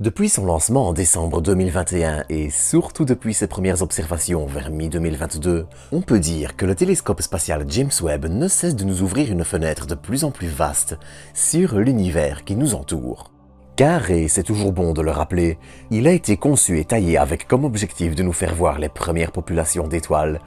Depuis son lancement en décembre 2021 et surtout depuis ses premières observations vers mi-2022, on peut dire que le télescope spatial James Webb ne cesse de nous ouvrir une fenêtre de plus en plus vaste sur l'univers qui nous entoure. Car, et c'est toujours bon de le rappeler, il a été conçu et taillé avec comme objectif de nous faire voir les premières populations d'étoiles,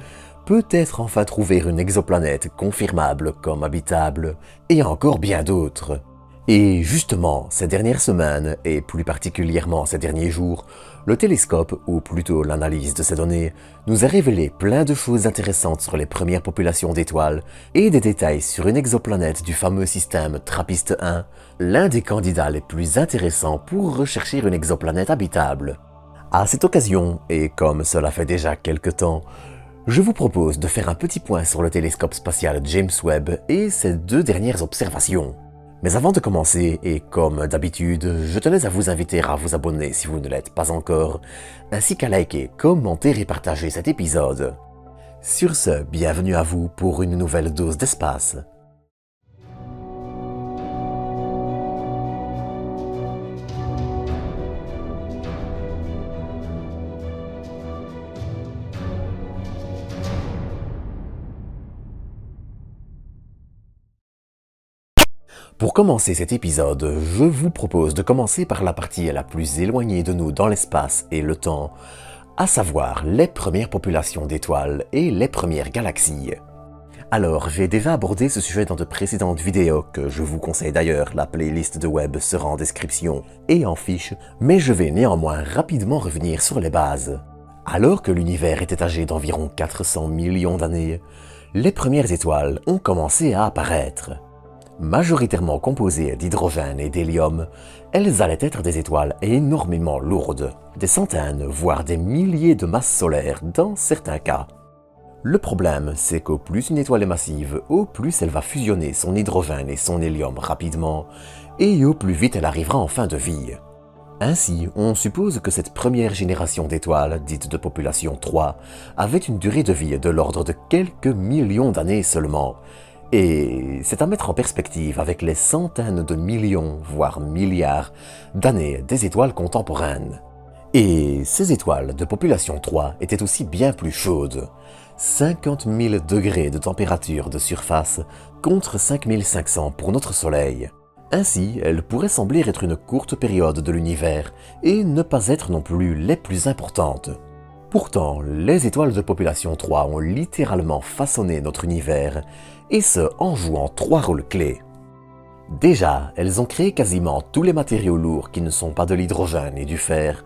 peut-être enfin trouver une exoplanète confirmable comme habitable, et encore bien d'autres. Et justement, ces dernières semaines, et plus particulièrement ces derniers jours, le télescope, ou plutôt l'analyse de ces données, nous a révélé plein de choses intéressantes sur les premières populations d'étoiles et des détails sur une exoplanète du fameux système TRAPPIST-1, l'un des candidats les plus intéressants pour rechercher une exoplanète habitable. À cette occasion, et comme cela fait déjà quelques temps, je vous propose de faire un petit point sur le télescope spatial James Webb et ses deux dernières observations. Mais avant de commencer, et comme d'habitude, je tenais à vous inviter à vous abonner si vous ne l'êtes pas encore, ainsi qu'à liker, commenter et partager cet épisode. Sur ce, bienvenue à vous pour une nouvelle dose d'espace. Pour commencer cet épisode, je vous propose de commencer par la partie la plus éloignée de nous dans l'espace et le temps, à savoir les premières populations d'étoiles et les premières galaxies. Alors, j'ai déjà abordé ce sujet dans de précédentes vidéos que je vous conseille d'ailleurs, la playlist de Webb sera en description et en fiche, mais je vais néanmoins rapidement revenir sur les bases. Alors que l'univers était âgé d'environ 400 millions d'années, les premières étoiles ont commencé à apparaître. Majoritairement composées d'hydrogène et d'hélium, elles allaient être des étoiles énormément lourdes, des centaines, voire des milliers de masses solaires dans certains cas. Le problème, c'est qu'au plus une étoile est massive, au plus elle va fusionner son hydrogène et son hélium rapidement, et au plus vite elle arrivera en fin de vie. Ainsi, on suppose que cette première génération d'étoiles, dite de population 3, avait une durée de vie de l'ordre de quelques millions d'années seulement. Et c'est à mettre en perspective avec les centaines de millions, voire milliards, d'années des étoiles contemporaines. Et ces étoiles de population 3 étaient aussi bien plus chaudes. 50 000 degrés de température de surface contre 5500 pour notre Soleil. Ainsi, elles pourraient sembler être une courte période de l'univers et ne pas être non plus les plus importantes. Pourtant, les étoiles de population 3 ont littéralement façonné notre univers, et ce en jouant trois rôles clés. Déjà, elles ont créé quasiment tous les matériaux lourds qui ne sont pas de l'hydrogène et du fer,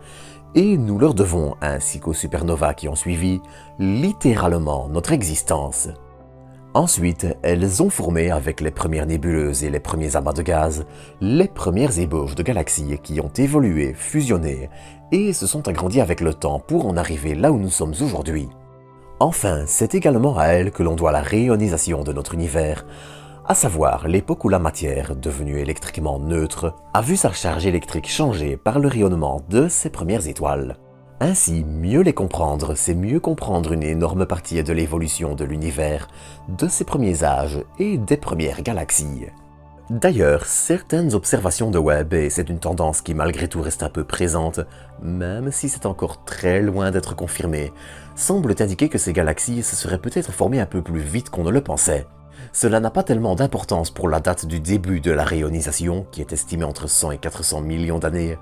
et nous leur devons, ainsi qu'aux supernovas qui ont suivi, littéralement notre existence. Ensuite, elles ont formé avec les premières nébuleuses et les premiers amas de gaz, les premières ébauches de galaxies qui ont évolué, fusionné, et se sont agrandies avec le temps pour en arriver là où nous sommes aujourd'hui. Enfin, c'est également à elles que l'on doit la rayonisation de notre univers, à savoir l'époque où la matière, devenue électriquement neutre, a vu sa charge électrique changer par le rayonnement de ses premières étoiles. Ainsi, mieux les comprendre, c'est mieux comprendre une énorme partie de l'évolution de l'univers, de ses premiers âges et des premières galaxies. D'ailleurs, certaines observations de Webb, et c'est une tendance qui malgré tout reste un peu présente, même si c'est encore très loin d'être confirmé, semblent indiquer que ces galaxies se seraient peut-être formées un peu plus vite qu'on ne le pensait. Cela n'a pas tellement d'importance pour la date du début de la rayonisation, qui est estimée entre 100 et 400 millions d'années,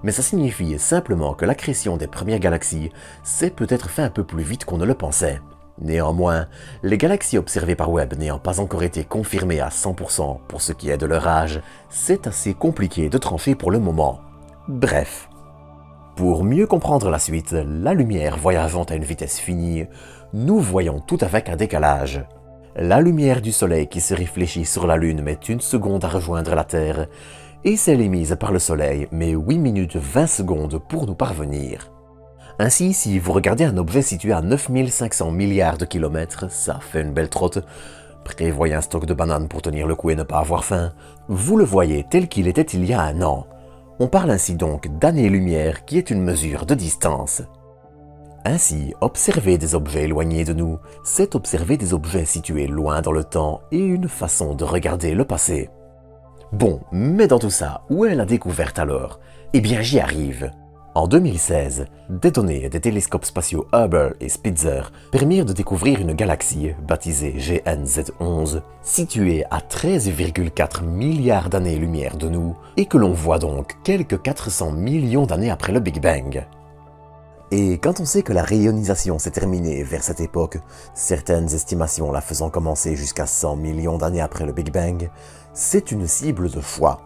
mais ça signifie simplement que l'accrétion des premières galaxies s'est peut-être fait un peu plus vite qu'on ne le pensait. Néanmoins, les galaxies observées par Webb n'ayant pas encore été confirmées à 100% pour ce qui est de leur âge, c'est assez compliqué de trancher pour le moment. Bref. Pour mieux comprendre la suite, la lumière voyageant à une vitesse finie, nous voyons tout avec un décalage. La lumière du Soleil qui se réfléchit sur la Lune met 1 seconde à rejoindre la Terre, et celle émise par le Soleil met 8 minutes 20 secondes pour nous parvenir. Ainsi, si vous regardez un objet situé à 9500 milliards de kilomètres, ça fait une belle trotte, prévoyez un stock de bananes pour tenir le coup et ne pas avoir faim, vous le voyez tel qu'il était il y a un an. On parle ainsi donc d'année-lumière qui est une mesure de distance. Ainsi, observer des objets éloignés de nous, c'est observer des objets situés loin dans le temps et une façon de regarder le passé. Bon, mais dans tout ça, où est la découverte alors? Eh bien, j'y arrive. En 2016, des données des télescopes spatiaux Hubble et Spitzer permirent de découvrir une galaxie baptisée GNZ11, située à 13,4 milliards d'années-lumière de nous, et que l'on voit donc quelques 400 millions d'années après le Big Bang. Et quand on sait que la rayonisation s'est terminée vers cette époque, certaines estimations la faisant commencer jusqu'à 100 millions d'années après le Big Bang, c'est une cible de choix.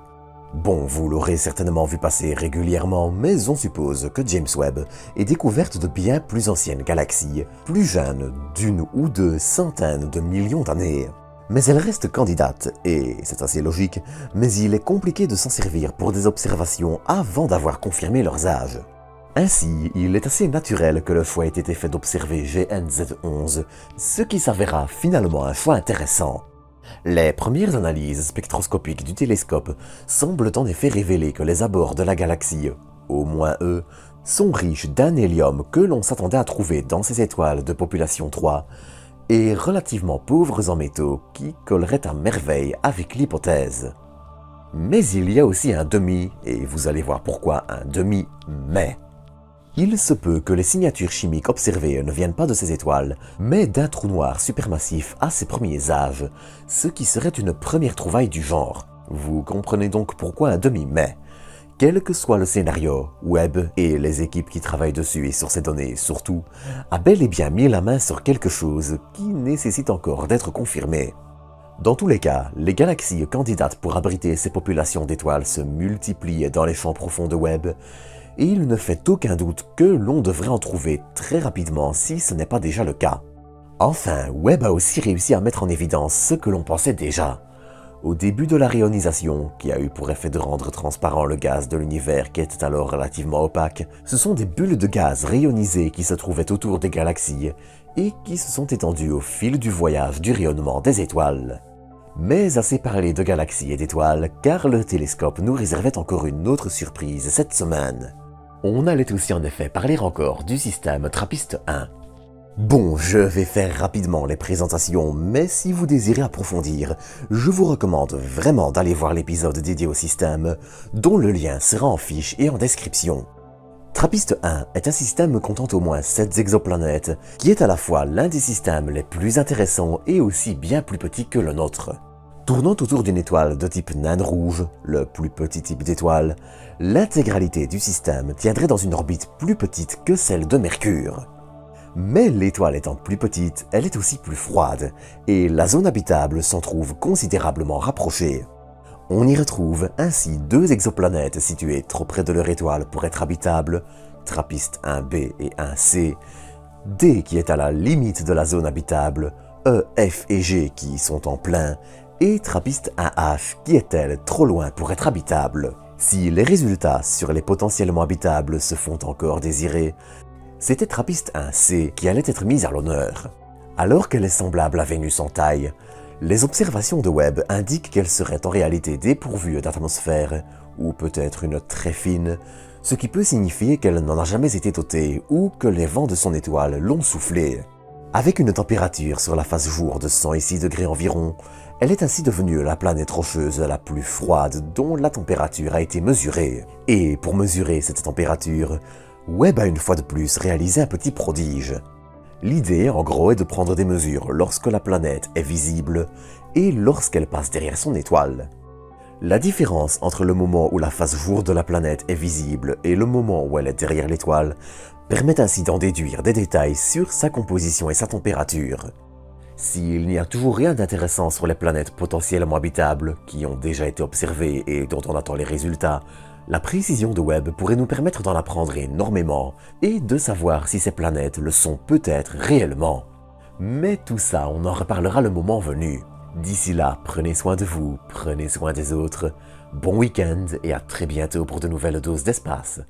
Bon, vous l'aurez certainement vu passer régulièrement, mais on suppose que James Webb est découverte de bien plus anciennes galaxies, plus jeunes d'une ou deux centaines de millions d'années. Mais elle reste candidate, et c'est assez logique, mais il est compliqué de s'en servir pour des observations avant d'avoir confirmé leurs âges. Ainsi, il est assez naturel que le choix ait été fait d'observer GNZ11, ce qui s'avéra finalement un choix intéressant. Les premières analyses spectroscopiques du télescope semblent en effet révéler que les abords de la galaxie, au moins eux, sont riches d'un hélium que l'on s'attendait à trouver dans ces étoiles de population 3 et relativement pauvres en métaux qui colleraient à merveille avec l'hypothèse. Mais il y a aussi un demi, et vous allez voir pourquoi un demi-mais. Il se peut que les signatures chimiques observées ne viennent pas de ces étoiles, mais d'un trou noir supermassif à ses premiers âges, ce qui serait une première trouvaille du genre. Vous comprenez donc pourquoi un demi-mais. Quel que soit le scénario, Webb et les équipes qui travaillent dessus et sur ces données surtout, a bel et bien mis la main sur quelque chose qui nécessite encore d'être confirmé. Dans tous les cas, les galaxies candidates pour abriter ces populations d'étoiles se multiplient dans les champs profonds de Webb, et il ne fait aucun doute que l'on devrait en trouver très rapidement si ce n'est pas déjà le cas. Enfin, Webb a aussi réussi à mettre en évidence ce que l'on pensait déjà. Au début de la rayonisation, qui a eu pour effet de rendre transparent le gaz de l'univers qui était alors relativement opaque, ce sont des bulles de gaz rayonisées qui se trouvaient autour des galaxies et qui se sont étendues au fil du voyage du rayonnement des étoiles. Mais assez parlé de galaxies et d'étoiles, car le télescope nous réservait encore une autre surprise cette semaine. On allait aussi en effet parler encore du système TRAPPIST-1. Bon, je vais faire rapidement les présentations, mais si vous désirez approfondir, je vous recommande vraiment d'aller voir l'épisode dédié au système, dont le lien sera en fiche et en description. TRAPPIST-1 est un système comptant au moins 7 exoplanètes, qui est à la fois l'un des systèmes les plus intéressants et aussi bien plus petit que le nôtre. Tournant autour d'une étoile de type naine rouge, le plus petit type d'étoile, l'intégralité du système tiendrait dans une orbite plus petite que celle de Mercure. Mais l'étoile étant plus petite, elle est aussi plus froide, et la zone habitable s'en trouve considérablement rapprochée. On y retrouve ainsi deux exoplanètes situées trop près de leur étoile pour être habitables, TRAPPIST-1b et 1c, D qui est à la limite de la zone habitable, E, F et G qui sont en plein, et TRAPPIST-1H qui est elle trop loin pour être habitable. Si les résultats sur les potentiellement habitables se font encore désirer, c'était TRAPPIST-1c qui allait être mise à l'honneur. Alors qu'elle est semblable à Vénus en taille, les observations de Webb indiquent qu'elle serait en réalité dépourvue d'atmosphère, ou peut-être une très fine, ce qui peut signifier qu'elle n'en a jamais été dotée ou que les vents de son étoile l'ont soufflée. Avec une température sur la face jour de 106 degrés environ, elle est ainsi devenue la planète rocheuse la plus froide dont la température a été mesurée. Et pour mesurer cette température, Webb a une fois de plus réalisé un petit prodige. L'idée, en gros, est de prendre des mesures lorsque la planète est visible et lorsqu'elle passe derrière son étoile. La différence entre le moment où la face jour de la planète est visible et le moment où elle est derrière l'étoile permet ainsi d'en déduire des détails sur sa composition et sa température. S'il n'y a toujours rien d'intéressant sur les planètes potentiellement habitables qui ont déjà été observées et dont on attend les résultats, la précision de Webb pourrait nous permettre d'en apprendre énormément et de savoir si ces planètes le sont peut-être réellement. Mais tout ça, on en reparlera le moment venu. D'ici là, prenez soin de vous, prenez soin des autres. Bon week-end et à très bientôt pour de nouvelles doses d'espace.